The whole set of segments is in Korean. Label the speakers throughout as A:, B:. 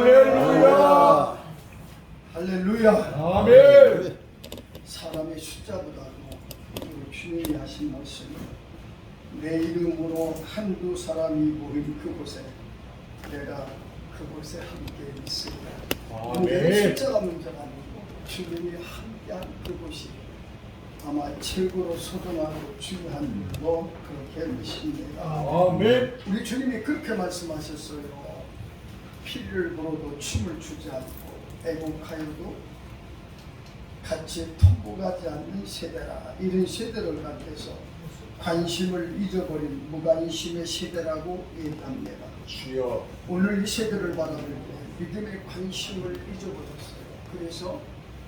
A: 할렐루야.
B: 할렐루야.
A: 아멘.
B: 사람의 숫자보다도 우리 주님이 하신 말씀, 내 이름으로 한두 사람이 모인 그곳에 내가 그곳에 함께 있으리라. 내 숫자가 문제가 아니고 주님이 함께한 그곳이 아마 최고로 소중하고 중요한 거 그렇게 믿습니다.
A: 아멘.
B: 우리 주님이 그렇게 말씀하셨어요. 피를 불어도 춤을 추지 않고 애곡하여도 같이 통곡하지 않는 세대라. 이런 세대를 가르쳐서 관심을 잊어버린 무관심의 세대라고 얘기합니다.
A: 주여.
B: 오늘 이 세대를 바라볼 때 믿음의 관심을 잊어버렸어요. 그래서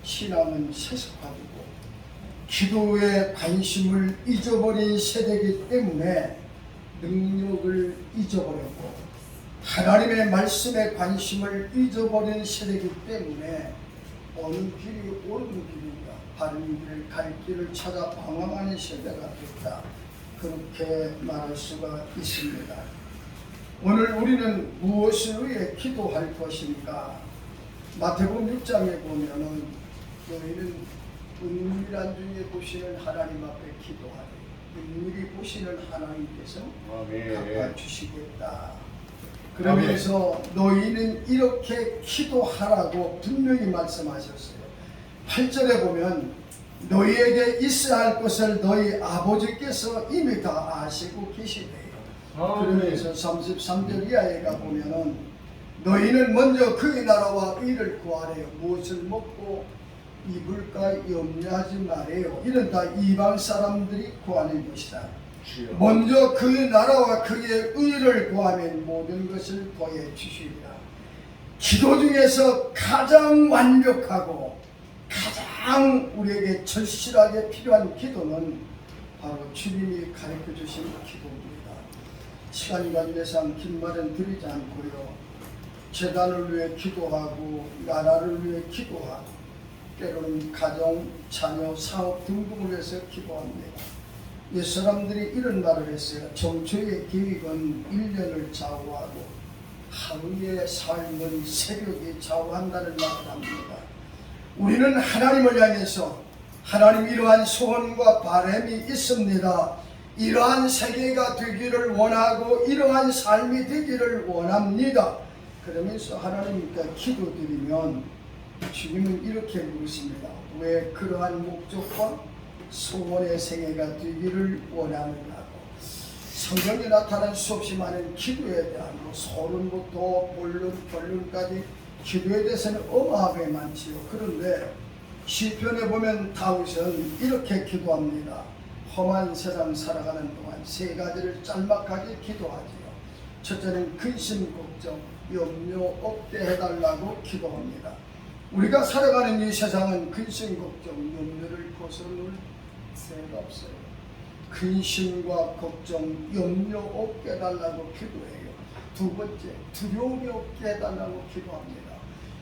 B: 신앙은 세습화되고 기도에 관심을 잊어버린 세대이기 때문에 능력을 잊어버렸고 하나님의 말씀에 관심을 잊어버린 세대이기 때문에 어느 길이 옳은 길인가 바른 길을 갈 길을 찾아 방황하는 세대가 됐다. 그렇게 말할 수가 있습니다. 오늘 우리는 무엇을 위해 기도할 것인가? 마태복음 6장에 보면은 너희는 은밀한 중에 보시는 하나님 앞에 기도하되 은밀히 보시는 하나님께서 갚아주시겠다. 그러면서 너희는 이렇게 기도하라고 분명히 말씀하셨어요. 8절에 보면 너희에게 있어야 할 것을 너희 아버지께서 이미 다 아시고 계시대요. 그러면서 33절 이하에 가보면은 너희는 먼저 그의 나라와 의를 구하래요. 무엇을 먹고 입을까 염려하지 말아요. 이런 다 이방 사람들이 구하는 것이다. 먼저 그의 나라와 그의 의를 구하면 모든 것을 더해 주시리라. 기도 중에서 가장 완벽하고 가장 우리에게 절실하게 필요한 기도는 바로 주님이 가르쳐 주신 기도입니다. 시간이 관계상 긴 말은 드리지 않고요. 재단을 위해 기도하고 나라를 위해 기도하고 때로는 가정, 자녀, 사업 등등을 위해서 기도합니다. 옛 사람들이 이런 말을 했어요. 정초의 계획은 1년을 좌우하고 하루의 삶은 새벽이 좌우한다는 말을 합니다. 우리는 하나님을 향해서 하나님 이러한 소원과 바람이 있습니다. 이러한 세계가 되기를 원하고 이러한 삶이 되기를 원합니다. 그러면서 하나님께 기도드리면 주님은 이렇게 물으십니다. 왜 그러한 목적과 소원의 생애가 되기를 원하느냐고. 성경에 나타난 수없이 많은 기도에 대한 소론부터 본론까지 기도에 대해서는 어마하게 많지요. 그런데 시편에 보면 다윗은 이렇게 기도합니다. 험한 세상 살아가는 동안 세 가지를 짤막하게 기도하지요. 첫째는 근심 걱정 염려 없게 해달라고 기도합니다. 우리가 살아가는 이 세상은 근심 걱정 염려를 벗어놓을 새가 없어요. 근심과 걱정 염려 없게 해달라고 기도해요. 두 번째 두려움이 없게 해달라고 기도합니다.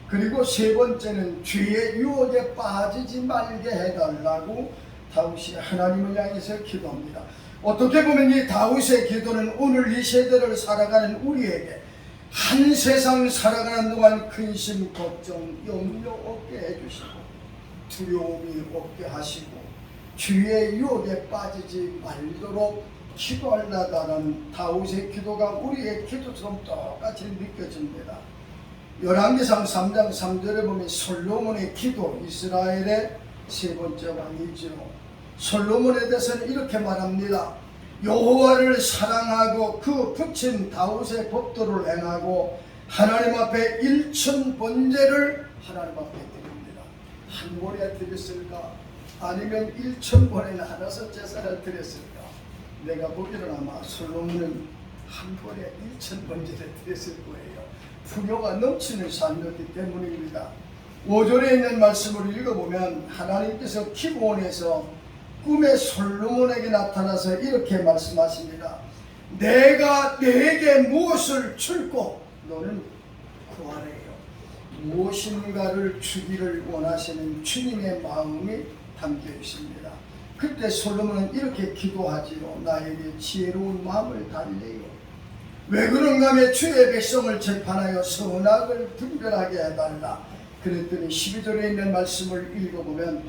B: 그리고 세 번째는 죄의 유혹에 빠지지 말게 해달라고 다윗이 하나님을 향해서 기도합니다. 어떻게 보면 이 다윗의 기도는 오늘 이 세대를 살아가는 우리에게 한 세상 살아가는 동안 근심, 걱정, 염려 없게 해주시고 두려움이 없게 하시고 주의 유혹에 빠지지 말도록 기도하려다는 다윗의 기도가 우리의 기도처럼 똑같이 느껴집니다. 열왕기상 3장 3절에 보면 솔로몬의 기도, 이스라엘의 세 번째 왕이죠. 솔로몬에 대해서는 이렇게 말합니다. 여호와를 사랑하고 그 붙인 다윗의 법도를 행하고 하나님 앞에 일천 번제를 하나님 앞에 드립니다. 한 번에 드렸을까? 아니면 일천 번에 나눠서 제사를 드렸을까? 내가 보기로는 아마 솔로몬은 한 번에 일천 번제를 드렸을 거예요. 풍요가 넘치는 삶이었기 때문입니다. 5절에 있는 말씀을 읽어보면 하나님께서 기브온에서 꿈에 솔로몬에게 나타나서 이렇게 말씀하십니다. 내가 너에게 무엇을 줄고 너는 구하래요. 무엇인가를 주기를 원하시는 주님의 마음이 담겨 있습니다. 그때 솔로몬은 이렇게 기도하지요. 나에게 지혜로운 마음을 달래요. 왜 그런가 하면 주의 백성을 재판하여 선악을 분별하게 해달라. 그랬더니 12절에 있는 말씀을 읽어보면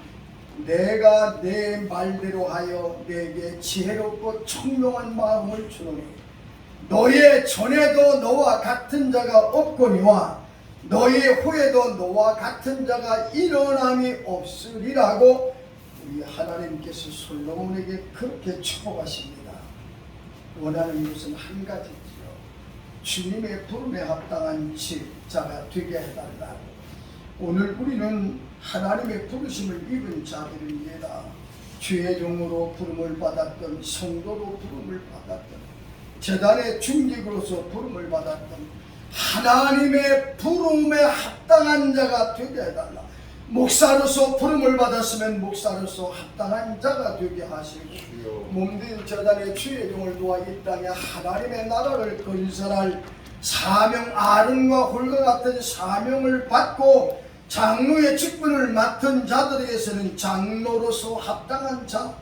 B: 내가 내 말대로 하여 내게 지혜롭고 총명한 마음을 주노니 너의 전에도 너와 같은 자가 없거니와 너의 후에도 너와 같은 자가 일어남이 없으리라고 우리 하나님께서 솔로몬에게 그렇게 축복하십니다. 원하는 것은 한 가지지요. 주님의 부름에 합당한 자가 되게 해달라고. 오늘 우리는 하나님의 부르심을 입은 자들입니다. 주의 종으로 부름을 받았던, 성도로 부름을 받았던, 제단의 중직으로서 부름을 받았던 하나님의 부름에 합당한 자가 되게 해달라. 목사로서 부름을 받았으면 목사로서 합당한 자가 되게 하시고, 몸된 제단의 주의 종을 도와 이 땅에 하나님의 나라를 건설할 사명, 아론과 홀과 같은 사명을 받고 장로의 직분을 맡은 자들에게서는 장로로서 합당한 자,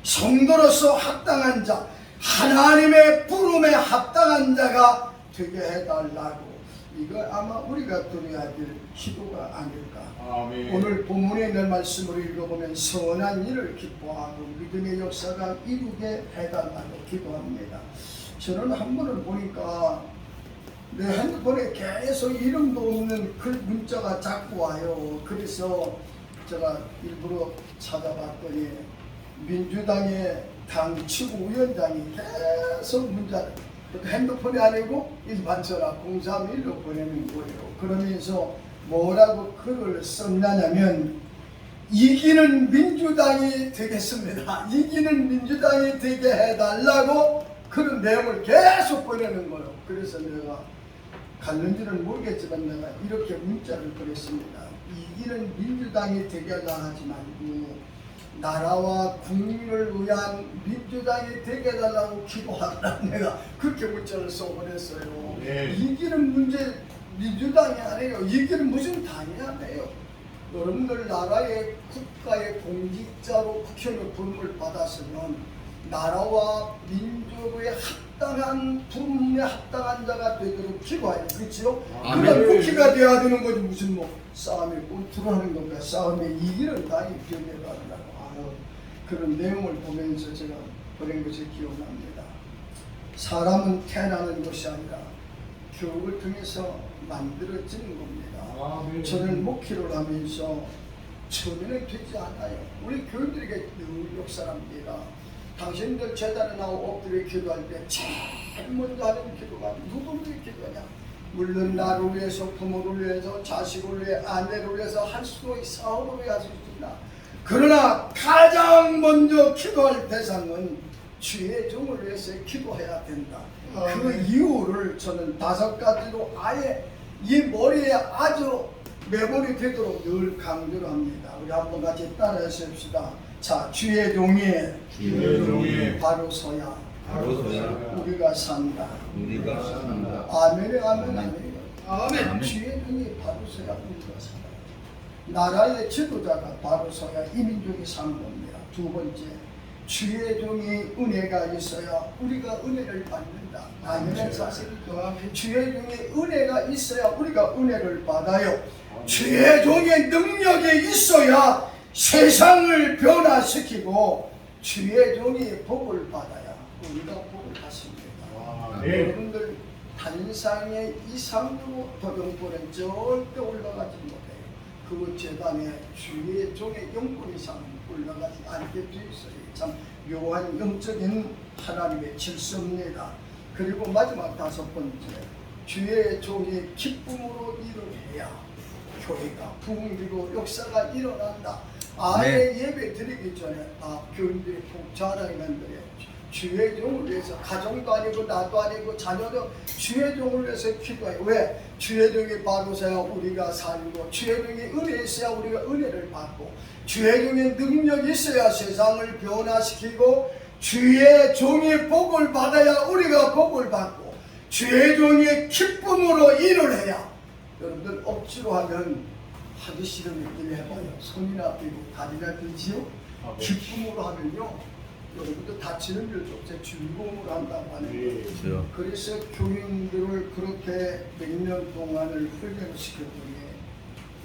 B: 성도로서 합당한 자, 하나님의 부름에 합당한 자가 되게 해달라고. 이거 아마 우리가 드려야 될 기도가 아닐까.
A: 아멘.
B: 오늘 본문에 있는 말씀을 읽어보면 선한 일을 기뻐하고 믿음의 역사가 이루게 해달라고 기도합니다. 저는 한 번을 보니까 내 핸드폰에 계속 이름도 없는 그 문자가 자꾸 와요. 그래서 제가 일부러 찾아봤더니 민주당의 당 지구위원장이 계속 문자를 핸드폰이 아니고 일반 전화 031로 보내는 거예요. 그러면서 뭐라고 글을 썼냐면 이기는 민주당이 되겠습니다. 이기는 민주당이 되게 해달라고 그런 내용을 계속 보내는 거예요. 그래서 내가 갔는지는 모르겠지만 내가 이렇게 문자를 보냈습니다. 이기는 민주당이 되겠다 하지 말고 나라와 국민을 위한 민주당이 되게 해달라고 기도하라. 내가 그렇게 문자를 써보냈어요.
A: 네.
B: 이기는 문제 민주당이 아니에요. 이기는 무슨 당이 아니에요. 여러분들 나라의 국가의 공직자로 국회의원 부름을 받았으면 나라와 민족의 합당한 부름에 합당한 자가 되도록 기도해요. 그렇죠? 그런 국회가 되어야 되는 거지. 무슨 뭐 싸움에 꼴투하는 건가, 싸움에 이기는 당이 되어야 그런 내용을 보면서 제가 보낸 것이 기억납니다. 사람은 태어나는 것이 아니라 교육을 통해서 만들어지는 겁니다. 저는 목회를 하면서 처음에는 되지 않아요. 우리 교인들에게 늘 역사랍니다. 당신들 제단에 나와 엎드려 기도할 때 제일 먼저 하는 기도가 누구를 위해 기도하냐? 물론 나를 위해서, 부모를 위해서, 자식을 위해, 아내를 위해서 할 수도 있고 사업을 위해 할 수 있습니다. 그러나 가장 먼저 기도할 대상은 주의 종을 위해서 기도해야 된다. 그 이유를 저는 5가지로 아예 이 머리에 아주 메모리 되도록 늘 강조를 합니다. 우리 한번 같이 따라해 봅시다. 자, 주의 종이 바로 서야 우리가 산다. 아멘에 아멘 아멘. 아멘. 주의 종이 바로 서야 우리가 산다. 나라의 지도자가 바로 서야 이 민족이 사는 겁니다. 두 번째, 주의 종이 은혜가 있어야 우리가 은혜를 받는다. 아멘의 사실이죠. 주의 종이 은혜가 있어야 우리가 은혜를 받아요. 주의 종의 능력이 있어야 세상을 변화시키고 주의 종이 복을 받아야 우리가 복을 받습니다. 여러분들 단상의 이상으로 도경보는 절대 올라가지 못해요. 그 재단에 주의 종의 영권 이상 올라가지 않게 되어 있어요. 참 묘한 영적인 하나님의 질서입니다. 그리고 마지막 5번째, 주의 종이 기쁨으로 일을 해야 교회가 부흥되고 역사가 일어난다. 아예 예배 드리기 전에 교인들이 꼭 자랑하는 거예요. 주의 종을 위해서 가정도 아니고 나도 아니고 자녀도 주의 종을 위해서 기도해요. 왜? 주의 종이 바로 서야 우리가 살고 주의 종이 은혜 있어야 우리가 은혜를 받고 주의 종의 능력이 있어야 세상을 변화시키고 주의 종이 복을 받아야 우리가 복을 받고 주의 종이 기쁨으로 일을 해야. 여러분들 억지로 하면 하기 싫은 느낌이 해봐요. 손이나 들고 다리나 들지요. 기쁨으로 하면요 여러분도 다치는 일도 없어요. 즐거움을 한다고 하는 거예요.
A: 예.
B: 그래서 교인들을 그렇게 몇 년 동안을 훈련을 시켰더니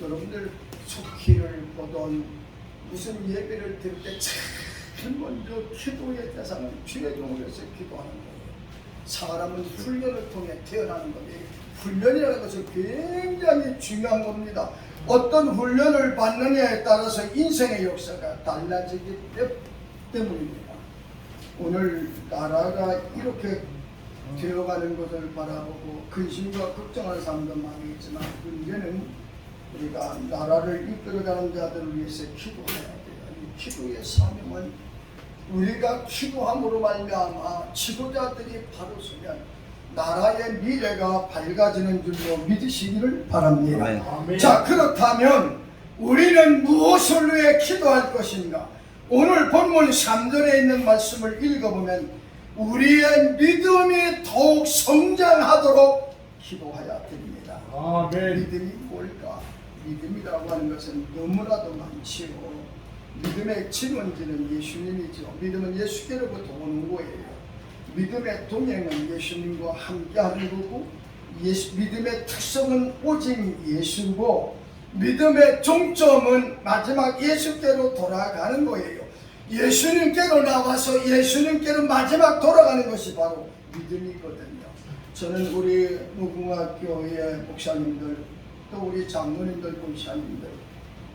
B: 여러분들 속기를 보던 무슨 예배를 드릴 때 제일 먼저 기도의 대상은 주의 종을 해서 기도하는 거예요. 사람은 훈련을 통해 태어나는 겁니다. 훈련이라는 것은 굉장히 중요한 겁니다. 어떤 훈련을 받느냐에 따라서 인생의 역사가 달라지기 때문입니다. 오늘 나라가 이렇게 되어가는 것을 바라보고 근심과 걱정하는 사람도 많이 있지만 문제는 우리가 나라를 이끌어가는 자들을 위해서 기도해야 돼요. 이 기도의 사명은 우리가 기도함으로 말미암아 지도자들이 바로 서면 나라의 미래가 밝아지는 줄로 믿으시기를 바랍니다.
A: 아멘.
B: 자, 그렇다면 우리는 무엇을 위해 기도할 것인가? 오늘 본문 3절에 있는 말씀을 읽어보면 우리의 믿음이 더욱 성장하도록 기도하여 드립니다.
A: 아멘.
B: 믿음이 뭘까? 믿음이라고 하는 것은 너무나도 많지요. 믿음의 진원지는 예수님이죠. 믿음은 예수께로부터 오는 거예요. 믿음의 동행은 예수님과 함께하는 거고, 믿음의 특성은 오직 예수고, 믿음의 종점은 마지막 예수께로 돌아가는 거예요. 예수님께로 나와서 예수님께로 마지막 돌아가는 것이 바로 믿음이거든요. 저는 우리 무궁화교회 목사님들, 또 우리 장로님들, 권사님들,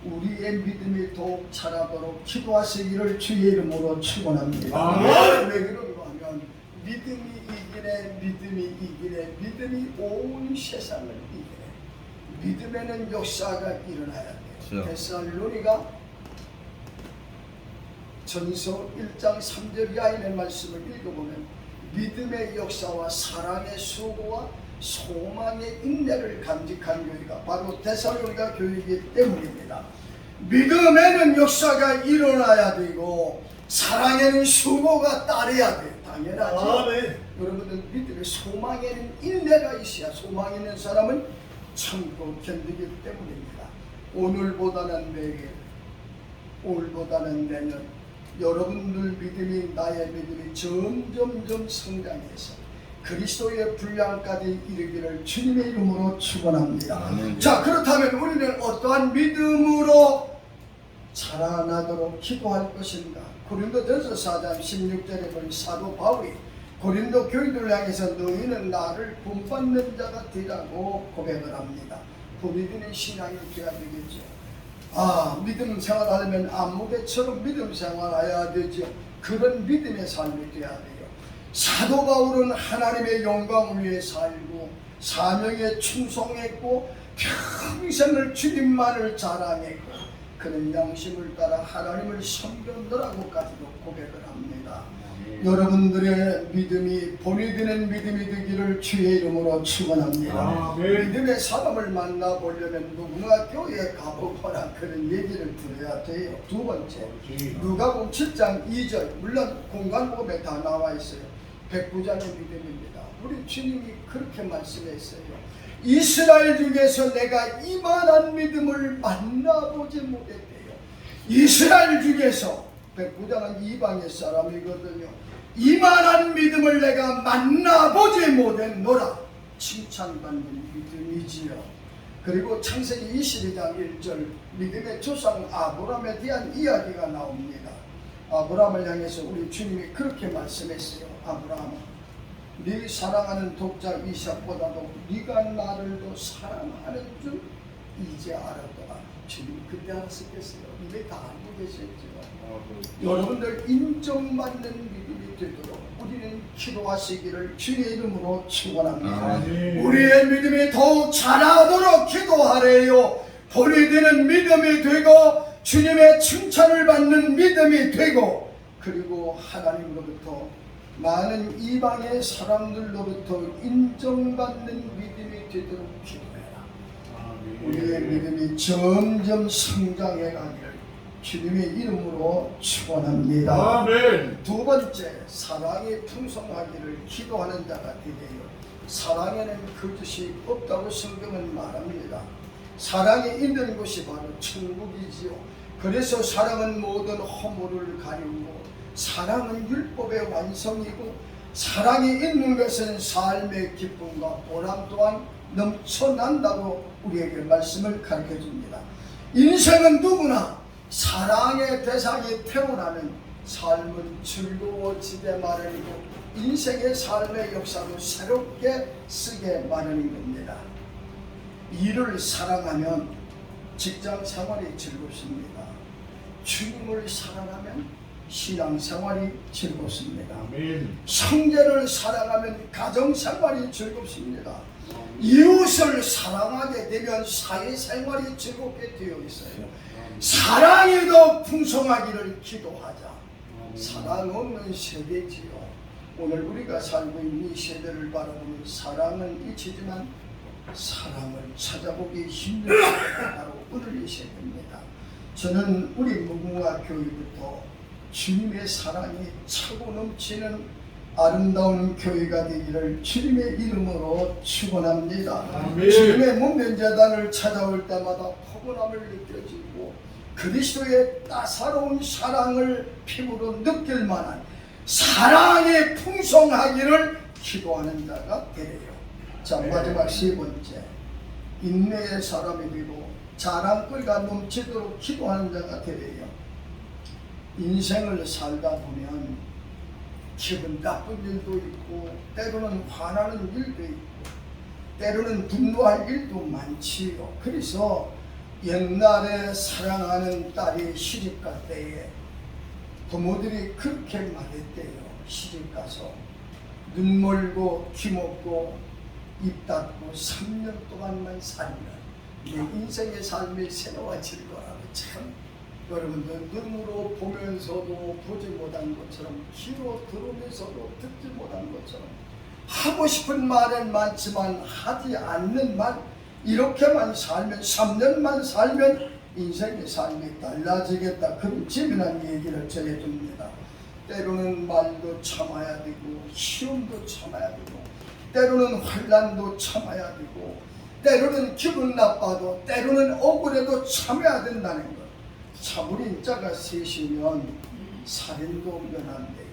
B: 우리의 믿음이 더욱 자라도록 기도하시기를 주의 이름으로 축원합니다. 왜 그런가 하면 믿음이 이기네, 믿음이 이기네, 믿음이 온 세상을 이기네. 믿음에는 역사가 일어나야 돼요. 데살로니가 전서 1장 3절 이하에 있는 말씀을 읽어보면 믿음의 역사와 사랑의 수고와 소망의 인내를 간직한 교회가 바로 데살로니가 교회이기 때문입니다. 믿음에는 역사가 일어나야 되고 사랑에는 수고가 따라야 돼. 당연하죠. 여러분들 믿음의 소망에는 인내가 있어야 소망 있는 사람은 참고 견디기 때문입니다. 오늘보다는 내일, 올보다는 내년, 여러분들 믿음이 나의 믿음이 점점점 성장해서 그리스도의 분량까지 이르기를 주님의 이름으로 축원합니다. 자, 그렇다면 우리는 어떠한 믿음으로 자라나도록 기도할 것인가? 고린도전서 4장 16절에 보면 사도 바울이 고린도 교인들을 향해서 너희는 나를 본받는 자가 되라고 고백을 합니다. 본인의 신앙이 되어야 되겠죠. 믿음 생활하려면 안무개처럼 믿음 생활해야 되죠. 그런 믿음의 삶이 되어야 돼요. 사도 바울은 하나님의 영광을 위해 살고 사명에 충성했고 평생을 주님만을 자랑했고 그는 양심을 따라 하나님을 섬겼더라고까지도 고백을 합니다. 여러분들의 믿음이 본이 되는 믿음이 되기를 주의 이름으로 축원합니다. 믿음의 사람을 만나보려면 누군가 교회에 가보거나 그런 얘기를 들어야 돼요. 두 번째, 누가복음 7장 2절, 물론 공간복음에 다 나와 있어요. 백부장의 믿음입니다. 우리 주님이 그렇게 말씀했어요. 이스라엘 중에서 내가 이만한 믿음을 만나보지 못했대요. 이스라엘 중에서 백부장은 이방의 사람이거든요. 이만한 믿음을 내가 만나보지 못했노라. 칭찬받는 믿음이지요. 그리고 창세기 22장 1절 믿음의 조상 아브라함에 대한 이야기가 나옵니다. 아브라함을 향해서 우리 주님이 그렇게 말씀했어요. 아브라함아, 네 사랑하는 독자 이삭보다도 네가 나를 더 사랑하는 줄 이제 알았더라. 주님 그때 알았겠어요. 이미 다 알고 계셨죠. 여러분들 인정받는 믿음이 되도록 우리는 기도하시기를 주의 이름으로 축원합니다. 우리의 믿음이 더욱 자라도록 기도하래요. 본이 되는 믿음이 되고 주님의 칭찬을 받는 믿음이 되고 그리고 하나님으로부터 많은 이방의 사람들로부터 인정받는 믿음이 되도록 기도해라. 우리의 믿음이 점점 성장해 가기를 주님의 이름으로 축원합니다.
A: 아멘.
B: 두 번째, 사랑이 풍성하기를 기도하는 자가 되게요. 사랑에는 거짓이 없다고 성경은 말합니다. 사랑이 있는 곳이 바로 천국이지요. 그래서 사랑은 모든 허물을 가리우고 사랑은 율법의 완성이고 사랑이 있는 것은 삶의 기쁨과 보람 또한 넘쳐난다고 우리에게 말씀을 가르쳐 줍니다. 인생은 누구나 사랑의 대상이 태어나는 삶은 즐거워지게 마련이고 인생의 삶의 역사도 새롭게 쓰게 마련인 겁니다. 일을 사랑하면 직장 생활이 즐겁습니다. 주님을 사랑하면 신앙생활이 즐겁습니다.
A: 아멘.
B: 형제를 사랑하면 가정생활이 즐겁습니다. 이웃을 사랑하게 되면 사회생활이 즐겁게 되어 있어요. 사랑이 더 풍성하기를 기도하자. 사랑 없는 세대지요. 오늘 우리가 살고 있는 이 세대를 바라보면 사랑은 잊히지만 사랑을 찾아보기 힘든 세대가 바로 오늘 이 세대입니다. 저는 우리 무궁화 교회부터 주님의 사랑이 차고 넘치는 아름다운 교회가 되기를 주님의 이름으로 축원합니다.
A: 아멘.
B: 주님의 문면제단을 찾아올 때마다 포근함을 느껴지고 그리스도의 따사로운 사랑을 피부로 느낄 만한 사랑이 풍성하기를 기도하는 자가 되래요. 자, 마지막 세 번째, 인내의 사람이 되고 자랑거리가 넘치도록 기도하는 자가 되래요. 인생을 살다 보면 기분 나쁜 일도 있고 때로는 화나는 일도 있고 때로는 분노할 일도 많지요. 그래서 옛날에 사랑하는 딸이 시집갈 때에 부모들이 그렇게 말했대요. 시집가서 눈 멀고 귀 먹고 입 닫고 3년 동안만 살면 내 인생의 삶이 새로워질 거라고. 참 여러분들 눈으로 보면서도 보지 못한 것처럼 귀로 들으면서도 듣지 못한 것처럼 하고 싶은 말은 많지만 하지 않는 말, 이렇게만 살면 3년만 살면 인생의 삶이 달라지겠다, 그런 재미난 얘기를 전해줍니다. 때로는 말도 참아야 되고 시험도 참아야 되고 때로는 환난도 참아야 되고 때로는 기분 나빠도 때로는 억울해도 참아야 된다는 것. 참으린 자가 셋이면 살인도 면한대요.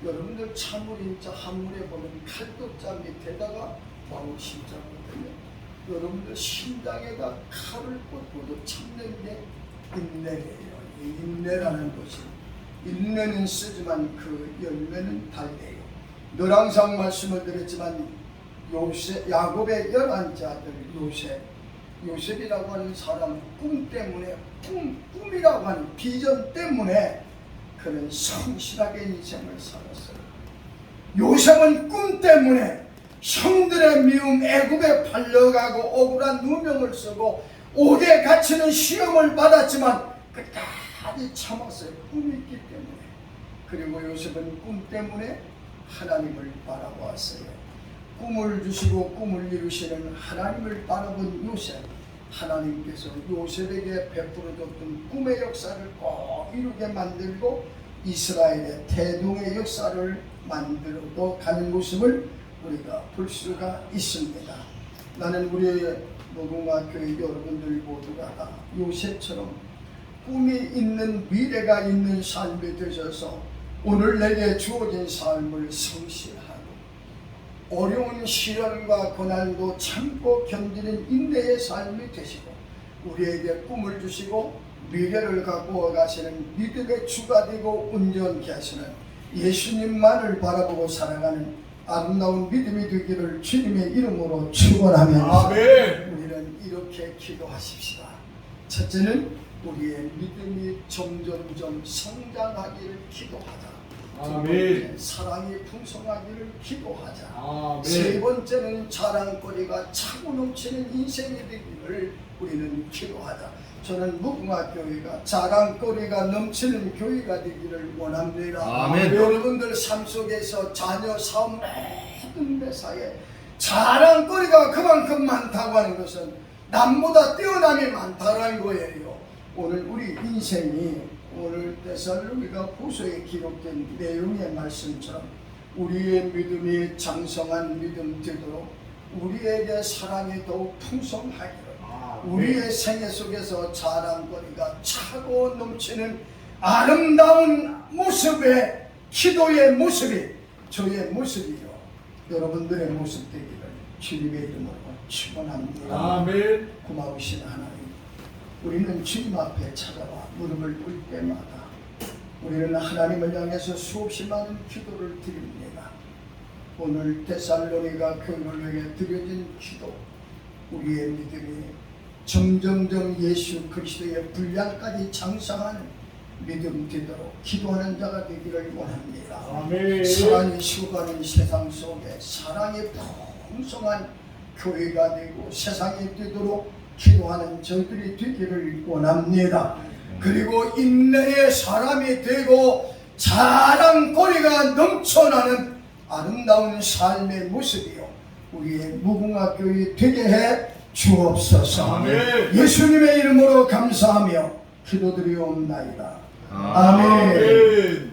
B: 여러분들 참으린 자 한물에 보면 칼도자 밑에다가 마우 심자거든요. 여러분들 심장에다 칼을 꽂고도 참는 게 인내래요. 이 인내라는 것이, 인내는 쓰지만 그 열매는 달래요. 늘 항상 말씀을 드렸지만 야곱의 11자들 요셉이라고 하는 사람은 꿈 때문에 꿈이라고 하는 비전 때문에 그는 성실하게 인생을 살았어요. 요셉은 꿈 때문에 형들의 미움 애굽에 팔려가고 억울한 누명을 쓰고 옥에 갇히는 시험을 받았지만 끝까지 참았어요. 꿈이 있기 때문에. 그리고 요셉은 꿈 때문에 하나님을 바라보았어요. 꿈을 주시고 꿈을 이루시는 하나님을 바라본 요셉, 하나님께서 요셉에게 베풀어줬던 꿈의 역사를 꼭 이루게 만들고 이스라엘의 대동의 역사를 만들어도 가는 모습을 우리가 볼 수가 있습니다. 나는 우리의 무궁화 교회 여러분들 모두가 다 요셉처럼 꿈이 있는, 미래가 있는 삶이 되셔서 오늘 내게 주어진 삶을 성실하고 어려운 시련과 고난도 참고 견디는 인내의 삶이 되시고 우리에게 꿈을 주시고 미래를 갖고 가시는 믿음의 주가 되고 운전케 하시는 예수님만을 바라보고 살아가는 아름다운 믿음이 되기를 주님의 이름으로 축원하면서 우리는 이렇게 기도하십시다. 첫째는 우리의 믿음이 점점점 성장하기를 기도하자.
A: 아멘.
B: 사랑이 풍성하기를 기도하자.
A: 아멘.
B: 세 번째는 자랑거리가 차고 넘치는 인생이 되기를 우리는 기도하자. 저는 무궁화 교회가 자랑거리가 넘치는 교회가 되기를 원합니다.
C: 아멘.
B: 여러분들 삶 속에서 자녀, 사업 모든 매사에 자랑거리가 그만큼 많다고 하는 것은 남보다 뛰어남이 많다는 거예요. 오늘 우리 인생이 오늘 데살로니가 후서에 기록된 내용의 말씀처럼 우리의 믿음이 장성한 믿음 되도록 우리에게 사랑이 더욱 풍성하기를, 우리의 생애 속에서 자랑거리가 차고 넘치는 아름다운 모습의 기도의 모습이 저의 모습이요 여러분들의 모습 되기를 주님의 이름으로 축원합니다.
A: 아멘.
B: 고마우신 하나님, 우리는 주님 앞에 찾아와 무릎을 꿇을 때마다 우리는 하나님을 향해서 수없이 많은 기도를 드립니다. 오늘 데살로니가 교회를 위해 드려진 기도, 우리의 믿음이 점점점 예수 그리스도의 분량까지 장성한 믿음 되도록 기도하는 자가 되기를 원합니다.
A: 아멘.
B: 사랑이 식어가는 세상 속에 사랑의 풍성한 교회가 되고 세상이 되도록 기도하는 저희들이 되기를 원합니다. 그리고 인내의 사람이 되고 자랑거리가 넘쳐나는 아름다운 삶의 모습이요 우리의 무궁화 교회 되게 해 주옵소서.
A: 아멘.
B: 예수님의 이름으로 감사하며 기도드리옵나이다. 아멘.
A: 아멘.